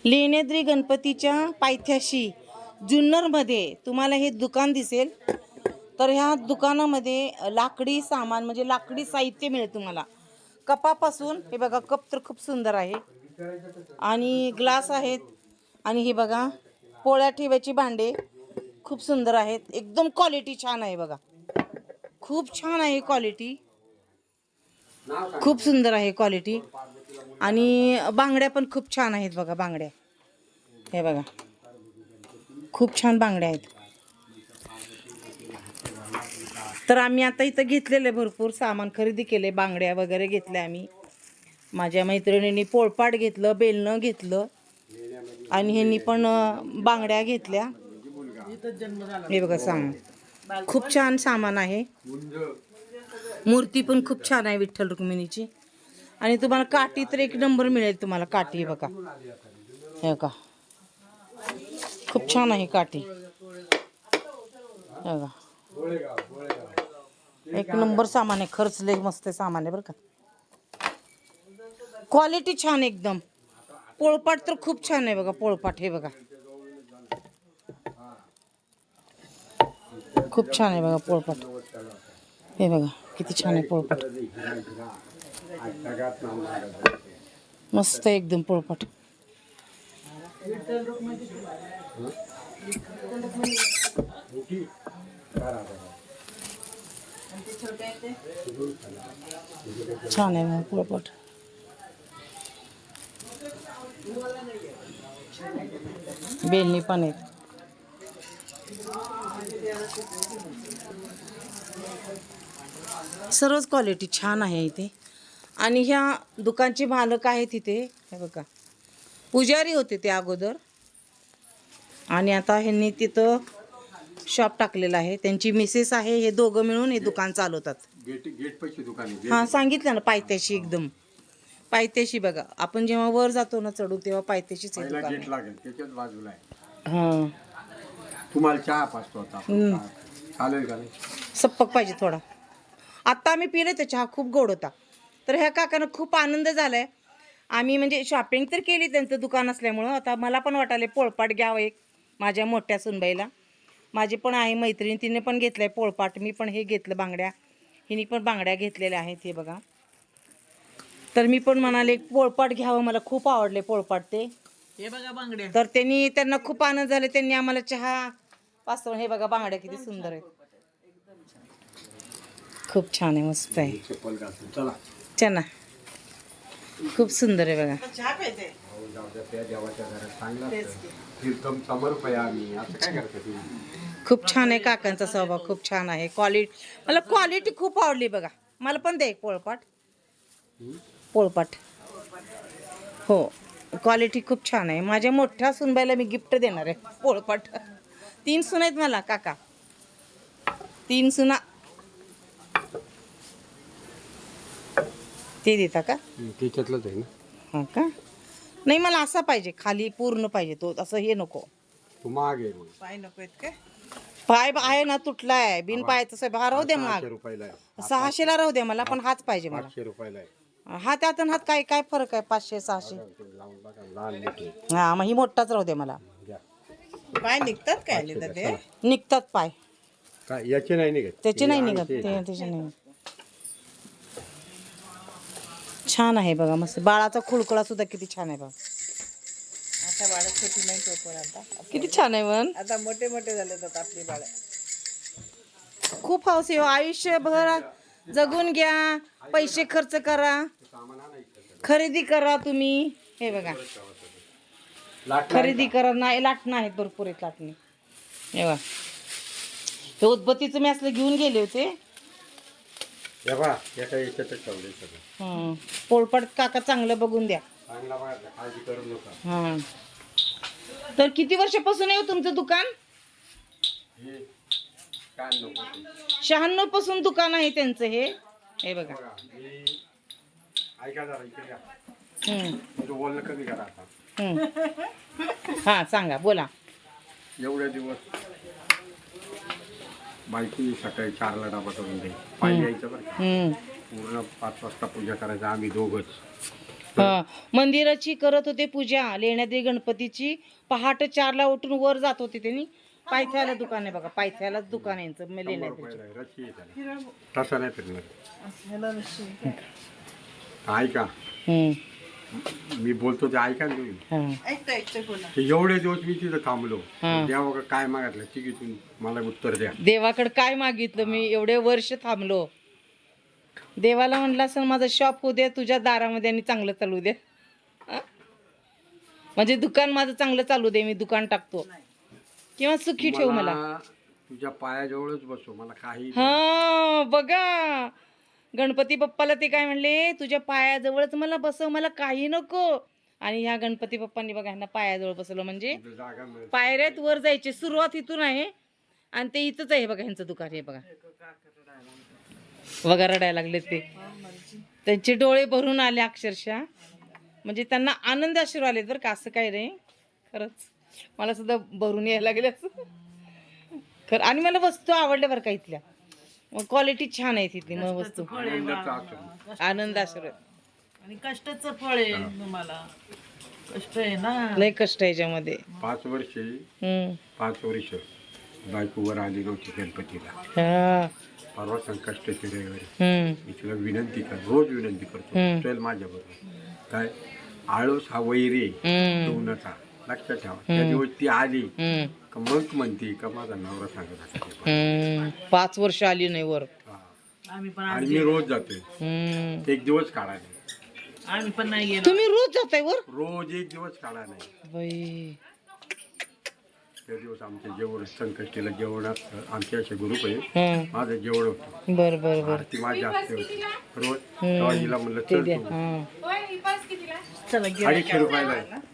लेण्याद्री गणपतीच्या पायथ्याशी जुन्नरमध्ये तुम्हाला हे दुकान दिसेल. तर ह्या दुकानामध्ये लाकडी सामान म्हणजे लाकडी साहित्य मिळेल तुम्हाला. कपापासून हे बघा, कप तर खूप सुंदर आहे आणि ग्लास आहेत. आणि हे बघा पोळ्या ठेवायची भांडे खूप सुंदर आहेत. एकदम क्वालिटी छान आहे बघा, खूप छान आहे क्वालिटी, खूप सुंदर आहे क्वालिटी. आणि बांगड्या पण खूप छान आहेत बघा. बांगड्या हे बघा, खूप छान बांगड्या आहेत. तर आम्ही आता इथं घेतलेले भरपूर सामान खरेदी केले, बांगड्या वगैरे घेतल्या आम्ही. माझ्या मैत्रिणींनी पोळपाट घेतलं, बेलणं घेतलं आणि ह्यांनी पण बांगड्या घेतल्या. हे बघा सामान खूप छान सामान आहे. मूर्ती पण खूप छान आहे विठ्ठल रुक्मिणीची. आणि तुम्हाला काठी तर एक नंबर मिळेल तुम्हाला. काठी बघा, हे बघा खूप छान आहे काठी. बघा एक नंबर सामान आहे. खर्च लय मस्त सामान आहे बरं का. क्वालिटी छान एकदम. पोळपाट तर खूप छान आहे बघा. पोळपाट हे बघा खूप छान आहे बघा पोळपाट. हे बघा किती छान आहे पोळपाट. मस्त आहे एकदम पोळपाट. छान आहे मग पोळपाट. बेलणी पण आहेत. सर्वच क्वालिटी छान आहे इथे. आणि ह्या दुकानचे मालक आहेत इथे. हे बघा पुजारी होते ते अगोदर आणि आता ह्यांनी तिथं शॉप टाकलेलं आहे. त्यांची मिसेस आहे. हे दोघं मिळून हे दुकान चालवतात. हां सांगितलं ना, पायथ्याशी एकदम पायथ्याशी. बघा आपण जेव्हा वर जातो ना चढू तेव्हा पायथ्याशीच आहे दुकान. हां तुम्हाला चहा पाचतो आता चालेल का? सप्पक पाहिजे थोडा. आत्ता आम्ही पिले तर चहा खूप गोड होता. तर ह्या काकांना खूप आनंद झालाय. आम्ही म्हणजे शॉपिंग तर केली त्यांचं दुकान असल्यामुळं. आता मला पण वाटायला पोळपाट घ्यावं एक माझ्या मोठ्या सुनबाईला. माझी पण आहे मैत्रीण, तिने पण घेतलंय पोळपाट. मी पण हे घेतलं बांगड्या. हिने पण बांगड्या घेतलेल्या आहेत हे बघा. तर मी पण म्हणाले पोळपाट घ्यावं, मला खूप आवडले पोळपाट ते. हे बघा बांगड्या. तर त्यांना खूप आनंद झाले. त्यांनी आम्हाला चहा पाचवून. हे बघा बांगड्या किती सुंदर आहेत. खूप छान आहे, मस्त आहे. चला खूप सुंदर आहे बघा. चहा प्यायचंय. खूप छान आहे काकांचा स्वभाव, खूप छान आहे. क्वालिटी मला क्वालिटी खूप आवडली बघा. मला पण दे एक पोळपाट. पोळपाट हो, क्वालिटी खूप छान आहे. माझ्या मोठ्या सुनबाईला मी गिफ्ट देणार आहे पोळपाट. 3 सुना आहेत मला काका, 3 सुना. ते देता का? त्याच्यातलंच आहे ना. हां का? नाही मला असा पाहिजे, खाली पूर्ण पाहिजे तो, असं हे नको. तू माग आहे. पाय नको आहेत काय? पाय आहे ना तुटलाय, बिन पायाचं साहेब. हा राहू द्या मग. 600 रुपयाला आहे. 600ला राहू द्या मला, पण हाच पाहिजे मला. 500 रुपयाला आहे. हा त्यात हात काय काय फरक आहे? 500 600. लावून बघा, लहान मोठी हा मग ही मोठाच राहू द्या मला. घ्या. पाय निघतात काय आले तर ते? निघतात पाय, काय याचे नाही निघत? त्याचे नाही निघत. त्याचे नाही. छान आहे बघा, मस्त. बाळाचा खुळखुळा सुद्धा किती छान आहे बघा. आता बाळ छोटी नाही तो पण आता. किती छान आहे मन. आता मोठे मोठे झाले तर आपली बाळ. खूप हौस आहे. आयुष्यभर जगून घ्या, पैसे खर्च करा, खरेदी करा तुम्ही. हे बघा खरेदी करा. नाही लाटणं आहेत, भरपूर आहेत लाटणी. हे बघा हे उदबत्तीचं मी असलं घेऊन गेले होते. पोळपाट काका चांगलं बघून द्या. हां तर किती वर्षापासून आहे तुमचं दुकान? 96 पासून दुकान आहे त्यांचं हे. हे बघा. हा सांगा, बोला. एवढे दिवस बायको सकाळी 4ला डबा करून द्यायची. पाय यायचं बरं का. पूर्ण 5 वाजता पूजा करायचं आम्ही दोघंच. हा मंदिराची करत होते पूजा लेण्याद्री गणपतीची. पहाटे 4ला उठून वर जात होते त्यांनी. पायथ्याला दुकान आहे बघा, पायथ्यालाच दुकान आहे यांचं लेण्याद्रीचं. रशी आहे त्याला. तसा नाही फिरणार. ह्याला रशी. ऐका हम्म. मी बोलतो ते ऐका ना तुम्ही. हा. ऐकतं बोला. ते एवढे दिवस मी तिथं थांबलो. हा. देवा काय मागितलं तिकीतून मला उत्तर द्या. देवाकडे काय मागितलं मी एवढे वर्ष थांबलो. देवाला म्हणलं असं माझं शॉप होऊ दे तुझ्या दारामध्ये आणि चांगलं चालू दे. हा? म्हणजे दुकान माझं चांगलं चालू दे, मी दुकान टाकतो किंवा सुखी ठेव मला. तुझ्या पायाजवळच बसो, मला काही हा बघा गणपती बाप्पाला ते काय म्हणले, तुझ्या पायाजवळच मला बसव, मला काही नको. आणि ह्या गणपती बाप्पांनी बघा ह्यांना पायाजवळ बसवलं. म्हणजे जागा मिळेल. पायऱ्यात वर जायचे, सुरुवात इथून आहे आणि ते इथंच आहे बघा ह्यांचं दुकान. हे बघा बघा रडायला लागले ते, त्यांचे डोळे भरून आले अक्षरशः. म्हणजे त्यांना आनंद अश्रू आले बरं का. असं काय रे, खरंच मला सुद्धा भरून यायला लागले असं खरं. आणि मला वस्तू आवडल्या बरं का इथल्या, क्वालिटी छान आहे तिथली मग वस्तू. आनंदाचा आश्रम. आनंद आश्रय आणि कष्टाचं फळ आहे तुम्हाला. कष्ट आहे ना. लय कष्ट आहे याच्यामध्ये. 5 वर्ष हम्म. 5 वर्ष बायकोवर आली नव्हती गणपतीला. हा. परवा संकष्टाची रविवारी हम्म. मी तुला विनंती कर, रोज विनंती करतो, चल माझ्या बरोबर. काय आळस हा वैरी दोनचा लक्षात ठेवा. त्या दिवस ती आली हम्म. का मग म्हणते का माझा नवरा सांगत होता. 5 वर्ष आली नाही वर. आम्ही पण आणि मी रोज जातोय. हम्म. एक दिवस काढा नाही. आम्ही पण नाही गेलो. तुम्ही रोज जाताय वर रोज एक दिवस काढा नाही. बाई. त्या दिवस आमच्या जेवण संकष्टीला जेवणात आमचे असे ग्रुप आहे. हं. माझं जेवण होतं. बर बर बर. आरती माझी असते होती रोज. तेव्हा हिला म्हणलं ते चल द्या. तू. हं. चला 250 रुपयाला आहे.